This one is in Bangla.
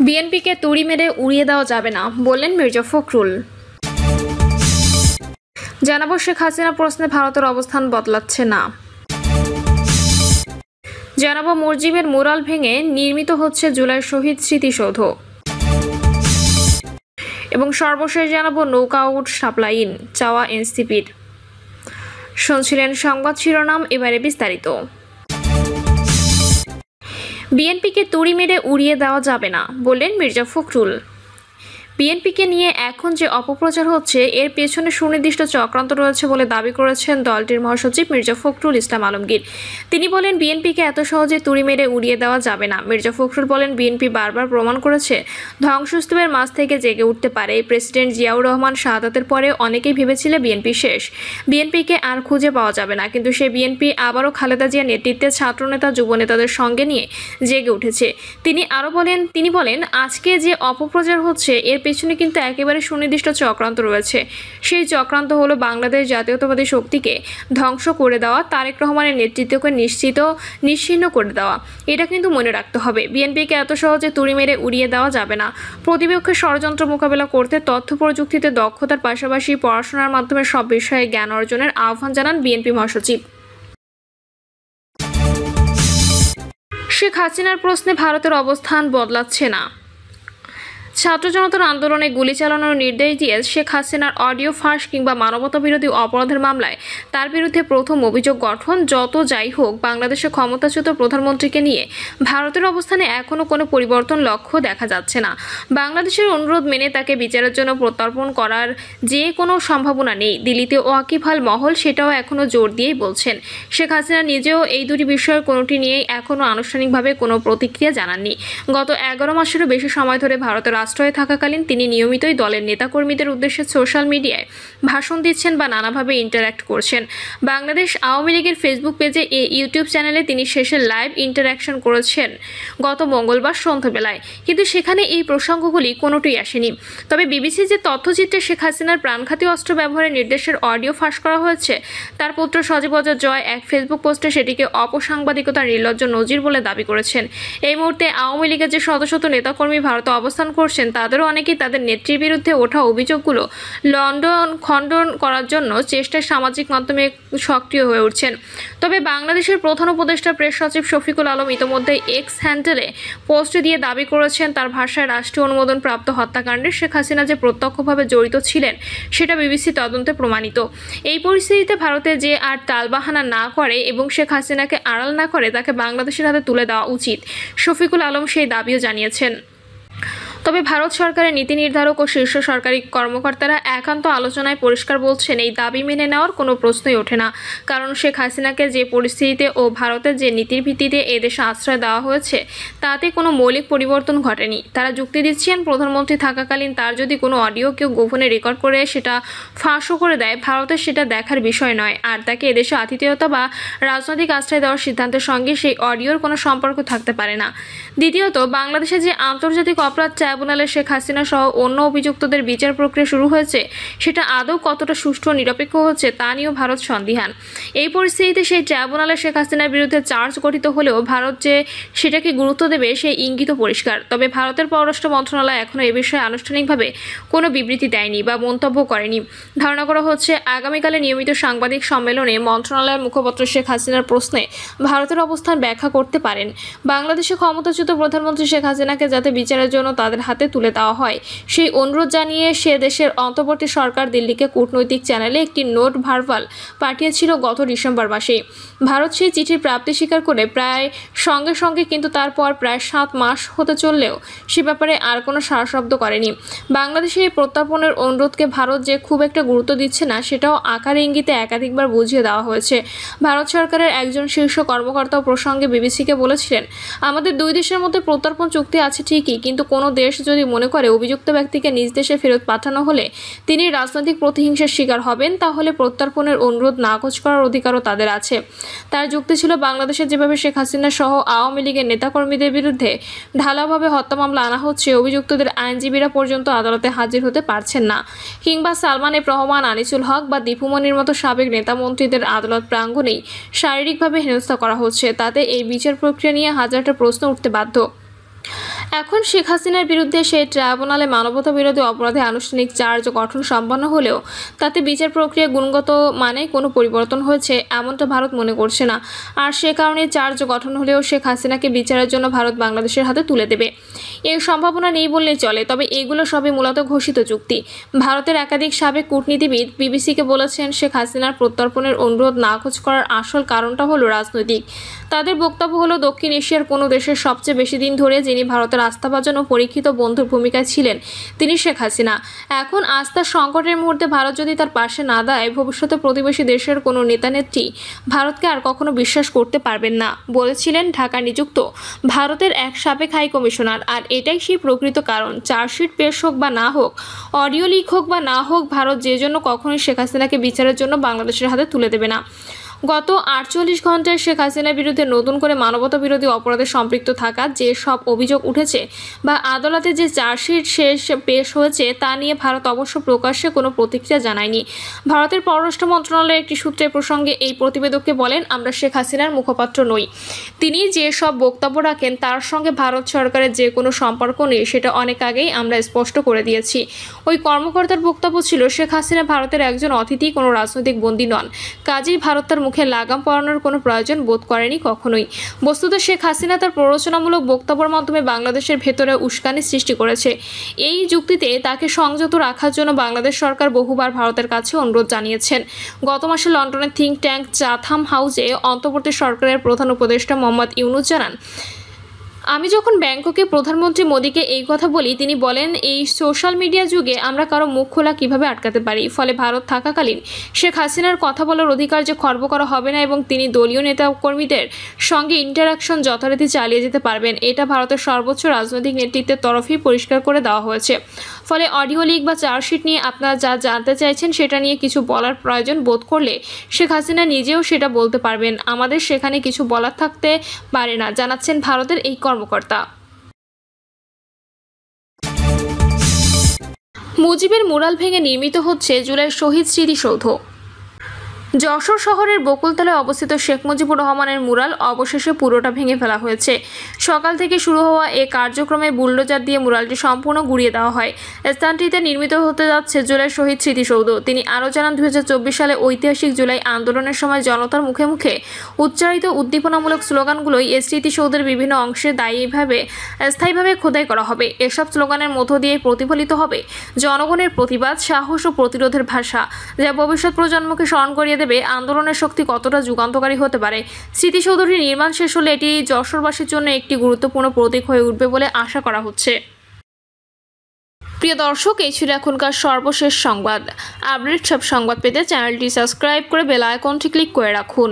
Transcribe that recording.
বিএনপিকে তুড়ি মেরে উড়িয়ে দেওয়া যাবে না, বললেন মির্জা ফখরুল। জানাবো শেখ হাসিনা প্রশ্নে ভারতের অবস্থান বদলাচ্ছে না। জানাবো মুজিবের মুরাল ভেঙে নির্মিত হচ্ছে জুলাই শহীদ স্মৃতিসৌধ। এবং সর্বশেষ জানাবো নৌকা আউট সাপ্লাইন চাওয়া এনসিপির। শুনছিলেন সংবাদ শিরোনাম, এবারে বিস্তারিত। বিএনপিকে তুড়ি মেরে উড়িয়ে দেওয়া যাবে না, বললেন মির্জা ফখরুল। বিএনপিকে নিয়ে এখন যে অপপ্রচার হচ্ছে এর পেছনে সুনির্দিষ্ট চক্রান্ত রয়েছে বলে দাবি করেছেন দলটির মহাসচিব মির্জা ফখরুল ইসলাম আলমগীর। তিনি বলেন, বিএনপিকে এত সহজে তুড়ি মেরে উড়িয়ে দেওয়া যাবে না। মির্জা ফখরুল বলেন, বিএনপি বারবার প্রমাণ করেছে ধ্বংসস্তূপের মাঝ থেকে জেগে উঠতে পারে। প্রেসিডেন্ট জিয়াউর রহমান শাহাদাতের পরে অনেকেই ভেবেছিল বিএনপি শেষ, বিএনপিকে আর খুঁজে পাওয়া যাবে না, কিন্তু সেই বিএনপি আবারও খালেদা জিয়ার নেতৃত্বে ছাত্রনেতা যুবনেতাদের সঙ্গে নিয়ে জেগে উঠেছে। তিনি বলেন আজকে যে অপপ্রচার হচ্ছে এর পেছনে কিন্তু একেবারে সুনির্দিষ্ট চক্রান্ত রয়েছে। সেই চক্রান্ত হলো বাংলাদেশ জাতীয়তাবাদী শক্তিকে ধ্বংস করে দেওয়া, তারেক রহমানের নেতৃত্বকে নিশ্চিহ্ন করে দেওয়া। এটা কিন্তু মনে রাখতে হবে, বিএনপিকে এত সহজে তুড়ি মেরে উড়িয়ে দেওয়া যাবে না। প্রতিপক্ষের ষড়যন্ত্র মোকাবেলা করতে তথ্য প্রযুক্তিতে দক্ষতার পাশাপাশি পড়াশোনার মাধ্যমে সব বিষয়ে জ্ঞান অর্জনের আহ্বান জানান বিএনপি মহাসচিব। শেখ হাসিনার প্রশ্নে ভারতের অবস্থান বদলাচ্ছে না। ছাত্র জনতার আন্দোলনে গুলি চালানোর নির্দেশ দিয়ে শেখ হাসিনার অডিও ফাঁস কিংবা মানবতাবিরোধী অপরাধের মামলায় তার বিরুদ্ধে প্রথম অভিযোগ গঠন। যত যাই হোক, বাংলাদেশের ক্ষমতাচ্যুত প্রধানমন্ত্রীকে নিয়ে ভারতের অবস্থানে এখনও কোনো পরিবর্তন লক্ষ্য দেখা যাচ্ছে না। বাংলাদেশের অনুরোধ মেনে তাকে বিচারের জন্য প্রত্যর্পণ করার যে কোনো সম্ভাবনা নেই। দিল্লিতে ওয়াকিবহাল মহল সেটাও এখনও জোর দিয়েই বলছেন। শেখ হাসিনা নিজেও এই দুটি বিষয়ের কোনোটি নিয়েই এখনও আনুষ্ঠানিকভাবে কোনো প্রতিক্রিয়া জানাননি। গত 11 মাসেরও বেশি সময় ধরে ভারতের রাষ্ট্রয়ে থাকাকালীন তিনি নিয়মিতই দলের নেতাকর্মীদের উদ্দেশ্যে সোশ্যাল মিডিয়ায় ভাষণ দিচ্ছেন বা নানাভাবে ইন্টারঅ্যাক্ট করছেন। বাংলাদেশ আওয়ামী লীগের ফেসবুক পেজে ইউটিউব চ্যানেলে তিনি শেষে লাইভ ইন্টারঅ্যাকশন করেছেন গত মঙ্গলবার সন্ধ্যাবেলায়, কিন্তু সেখানে এই প্রসঙ্গগুলি কোনোটিই আসেনি। তবে বিবিসি যে তথ্যচিত্রে শেখ হাসিনার প্রাণঘাতী অস্ত্র ব্যবহারের নির্দেশের অডিও ফাঁস করা হয়েছে, তার পুত্র সজীব অজয় জয় এক ফেসবুক পোস্টে সেটিকে অপসাংবাদিকতার নির্লজ্জ নজির বলে দাবি করেছেন। এই মুহূর্তে আওয়ামী লীগের যে শত শত নেতাকর্মী ভারতে অবস্থান করছেন তাদেরও অনেকেই তাদের নেত্রীর বিরুদ্ধে ওঠা অভিযোগগুলো খণ্ডন করার জন্য চেষ্টায় সামাজিক মাধ্যমে সক্রিয় হয়ে উঠছেন। তবে বাংলাদেশের প্রধান উপদেষ্টা প্রেস সচিব শফিকুল আলম ইতিমধ্যে এক্স হ্যান্ডেলে পোস্ট দিয়ে দাবি করেছেন, তার ভাষায় রাষ্ট্রীয় অনুমোদন প্রাপ্ত হত্যাকাণ্ডে শেখ হাসিনা যে প্রত্যক্ষভাবে জড়িত ছিলেন সেটা বিবিসি তদন্তে প্রমাণিত। এই পরিস্থিতিতে ভারতে যে আর টালবাহানা না করে এবং শেখ হাসিনাকে আড়াল না করে তাকে বাংলাদেশের হাতে তুলে দেওয়া উচিত। শফিকুল আলম সেই দাবিও জানিয়েছেন। তবে ভারত সরকারের নীতি নির্ধারক ও শীর্ষ সরকারি কর্মকর্তারা একান্ত আলোচনায় পরিষ্কার বলছেন, এই দাবি মেনে নেওয়ার কোনো প্রশ্নই ওঠে না। কারণ শেখ হাসিনাকে যে পরিস্থিতিতে ও ভারতের যে নীতির ভিত্তিতে এদেশে আশ্রয় দেওয়া হয়েছে তাতে কোনো মৌলিক পরিবর্তন ঘটেনি। তারা যুক্তি দিচ্ছেন, প্রধানমন্ত্রী থাকাকালীন তার যদি কোনো অডিও কেউ গোপনে রেকর্ড করে সেটা ফাঁসও করে দেয়, ভারতের সেটা দেখার বিষয় নয়। আর তাকে এদেশে আতিথেয়তা বা রাজনৈতিক আশ্রয় দেওয়ার সিদ্ধান্তের সঙ্গে সেই অডিওর কোনো সম্পর্ক থাকতে পারে না। দ্বিতীয়ত, বাংলাদেশে যে আন্তর্জাতিক অপরাধ ট্রাইব্যুনালে শেখ হাসিনা সহ অন্য অভিযুক্তদের বিচার প্রক্রিয়া শুরু হয়েছে সেটা আদৌ কতটা সুষ্ঠু ও নিরপেক্ষ হচ্ছে তা নিয়েও ভারত সন্দিহান। এই পরিস্থিতিতে সেই ট্রাইব্যুনালে শেখ হাসিনার বিরুদ্ধে চার্জ গঠিত হলেও ভারত যে সেটাকে গুরুত্ব দেবে সেই ইঙ্গিত পরিষ্কার। তবে ভারতের পররাষ্ট্র মন্ত্রণালয় এখনও এ বিষয়ে আনুষ্ঠানিকভাবে কোনো বিবৃতি দেয়নি বা মন্তব্য করেনি। ধারণা করা হচ্ছে আগামীকালে নিয়মিত সাংবাদিক সম্মেলনে মন্ত্রণালয়ের মুখপাত্র শেখ হাসিনার প্রশ্নে ভারতের অবস্থান ব্যাখ্যা করতে পারেন। বাংলাদেশে ক্ষমতাচ্যুত প্রধানমন্ত্রী শেখ হাসিনাকে যাতে বিচারের জন্য তাদের হাতে তুলে দেওয়া হয় সেই অনুরোধ জানিয়ে সে দেশের অন্তর্বর্তী সরকার দিল্লিকে কূটনৈতিক চ্যানেলে একটি নোট ভার্বাল পাঠিয়েছিল গত ডিসেম্বর মাসে। ভারত সেই চিঠির প্রাপ্তি স্বীকার করে প্রায় সঙ্গে সঙ্গে, কিন্তু তারপর প্রায় 7 মাস হতে চললেও সে ব্যাপারে আর কোনো সাড়াশব্দ করেনি। বাংলাদেশে এই প্রত্যর্পণের অনুরোধকে ভারত যে খুব একটা গুরুত্ব দিচ্ছে না সেটাও আকারে ইঙ্গিতে একাধিকবার বুঝিয়ে দেওয়া হয়েছে। ভারত সরকারের একজন শীর্ষ কর্মকর্তাও প্রসঙ্গে বিবিসিকে বলেছিলেন, আমাদের দুই দেশের মধ্যে প্রত্যর্পণ চুক্তি আছে ঠিকই, কিন্তু কোনো দেশ যদি মনে করে অভিযুক্ত ব্যক্তিকে নিজ দেশে ফেরত পাঠানো হলে তিনি রাজনৈতিক প্রতিহিংসার শিকার হবেন, তাহলে প্রত্যর্পণের অনুরোধ নাকচ করার অধিকারও তাদের আছে। তার যুক্তি ছিল, বাংলাদেশে যেভাবে শেখ হাসিনা সহ আওয়ামী লীগের নেতাকর্মীদের বিরুদ্ধে ঢালাওভাবে হত্যা মামলা আনা হচ্ছে, অভিযুক্তদের আইনজীবীরা পর্যন্ত আদালতে হাজির হতে পারছেন না, কিংবা সালমান এফ রহমান, আনিসুল হক বা দীপুমনির মতো সাবেক নেতা মন্ত্রীদের আদালত প্রাঙ্গণেই শারীরিকভাবে হেনস্থা করা হচ্ছে, তাতে এই বিচার প্রক্রিয়া নিয়ে হাজারটা প্রশ্ন উঠতে বাধ্য। এখন শেখ হাসিনার বিরুদ্ধে সেই ট্রাইব্যুনালে মানবতা বিরোধী অপরাধে আনুষ্ঠানিক চার্জ গঠন সম্পন্ন হলেও তাতে বিচার প্রক্রিয়া গুণগত মানে কোনো পরিবর্তন হয়েছে এমনটা ভারত মনে করছে না। আর সে কারণে চার্জ গঠন হলেও শেখ হাসিনাকে বিচারের জন্য ভারত বাংলাদেশের হাতে তুলে দেবে এর সম্ভাবনা নেই বললেই চলে। তবে এগুলো সবই মূলত ঘোষিত চুক্তি। ভারতের একাধিক সাবেক কূটনীতিবিদ বিবিসিকে বলেছেন শেখ হাসিনার প্রত্যর্পণের অনুরোধ নাকচ করার আসল কারণটা হলো রাজনৈতিক। তাদের বক্তব্য হলো দক্ষিণ এশিয়ার কোনো দেশের সবচেয়ে বেশি দিন ধরে যিনি ভারতের আস্থাভাজন ও পরীক্ষিত বন্ধুর ভূমিকায় ছিলেন তিনি শেখ হাসিনা। এখন আস্থার সংকটের মুহূর্তে ভারত যদি তার পাশে না দাঁড়ায় ভবিষ্যতে প্রতিবেশী দেশের কোনো নেতানেত্রী ভারতকে আর কখনো বিশ্বাস করতে পারবেন না বলেছিলেন ঢাকা নিযুক্ত ভারতের এক সাবেক হাই কমিশনার। আর এটাই সেই প্রকৃত কারণ। চার্জশিট পেশ হোক বা না হোক, অডিও লিক হোক বা না হোক, ভারত যে জন্য কখনোই শেখ হাসিনাকে বিচারের জন্য বাংলাদেশের হাতে তুলে দেবে না। গত 48 ঘন্টায় শেখ হাসিনার বিরুদ্ধে নতুন করে মানবতা বিরোধী অপরাধে সম্পৃক্ত থাকা যে সব অভিযোগ উঠেছে বা আদালতে যে চার্জশিট পেশ হয়েছে তা নিয়ে ভারত অবশ্য প্রকাশ্যে কোনো প্রতিক্রিয়া জানায়নি। ভারতের পররাষ্ট্র মন্ত্রণালয়ের একটি সূত্রের প্রসঙ্গে এই প্রতিবেদককে বলেন, আমরা শেখ হাসিনার মুখপাত্র নই। তিনি যে সব বক্তব্য রাখেন তার সঙ্গে ভারত সরকারের যে কোনো সম্পর্ক নেই সেটা অনেক আগেই আমরা স্পষ্ট করে দিয়েছি। ওই কর্মকর্তার বক্তব্য ছিল শেখ হাসিনা ভারতের একজন অতিথি, কোনো রাজনৈতিক বন্দী নন। কাজেই ভারত তার মুখে লাগাম পরানোর কোনো প্রয়োজন বোধ করেনি কখনোই। বস্তুত শেখ হাসিনা তার প্ররোচনামূলক বক্তব্যের মাধ্যমে বাংলাদেশের ভেতরে উস্কানি সৃষ্টি করেছে। এই যুক্তিতে তাকে সংযত রাখার জন্য বাংলাদেশ সরকার বহুবার ভারতের কাছে অনুরোধ জানিয়েছেন। গত মাসে লন্ডনের থিঙ্ক ট্যাঙ্ক চাথাম হাউসে অন্তর্বর্তী সরকারের প্রধান উপদেষ্টা মোহাম্মদ ইউনুস জানান, আমি যখন ব্যাংককে প্রধানমন্ত্রী মোদীকে এই কথা বলি তিনি বলেন, এই সোশ্যাল মিডিয়া যুগে আমরা কারো মুখ খোলা কিভাবে আটকাতে পারি। ফলে ভারত থাকাকালীন শেখ হাসিনার কথা বলার অধিকার যে খর্ব করা হবে না এবং তিনি দলীয় নেতা কর্মীদের সঙ্গে ইন্টারাকশন যথারীতি চালিয়ে যেতে পারবেন, এটা ভারতের সর্বোচ্চ রাজনৈতিক নেতৃত্বের তরফেই পরিষ্কার করে দেওয়া হয়েছে। ফলে অডিও লিক বা চার্জশিট নিয়ে আপনারা যা জানতে চাইছেন সেটা নিয়ে কিছু বলার প্রয়োজন বোধ করলে শেখ হাসিনা নিজেও সেটা বলতে পারবেন। আমাদের সেখানে কিছু বলার থাকতে পারে না, জানাচ্ছেন ভারতের এই কর্মকর্তা। মুজিবের মুরাল ভেঙে নির্মিত হচ্ছে জুলাই শহীদ স্মৃতিসৌধ। যশোর শহরের বকুলতলায় অবস্থিত শেখ মুজিবুর রহমানের মুরাল অবশেষে পুরোটা ভেঙে ফেলা হয়েছে। সকাল থেকে শুরু হওয়া এ কার্যক্রমে বুলডোজার দিয়ে মুরালটি সম্পূর্ণ গুঁড়িয়ে দেওয়া হয়। স্থানটিতে নির্মিত হতে যাচ্ছে জুলাই শহীদ স্মৃতিসৌধ। তিনি আরও জানান, 2024 সালে ঐতিহাসিক জুলাই আন্দোলনের সময় জনতার মুখে মুখে উচ্চারিত উদ্দীপনামূলক স্লোগানগুলোই এই স্মৃতিসৌধের বিভিন্ন অংশে স্থায়ীভাবে খোদাই করা হবে। এসব স্লোগানের মধ্য দিয়ে প্রতিফলিত হবে জনগণের প্রতিবাদ, সাহস ও প্রতিরোধের ভাষা, যা ভবিষ্যৎ প্রজন্মকে স্মরণ করিয়ে দেবে আন্দোলনের শক্তি কতটা যুগান্তকারী হতে পারে। স্মৃতিসৌধটি নির্মাণ শেষ হলে এটি যশোরবাসীর জন্য একটি গুরুত্বপূর্ণ প্রতীক হয়ে উঠবে বলে আশা করা হচ্ছে। প্রিয় দর্শক, এই ছিল এখনকার সর্বশেষ সংবাদ। আপডেট সব সংবাদ পেতে চ্যানেলটি সাবস্ক্রাইব করে বেল আইকনটি ক্লিক করে রাখুন।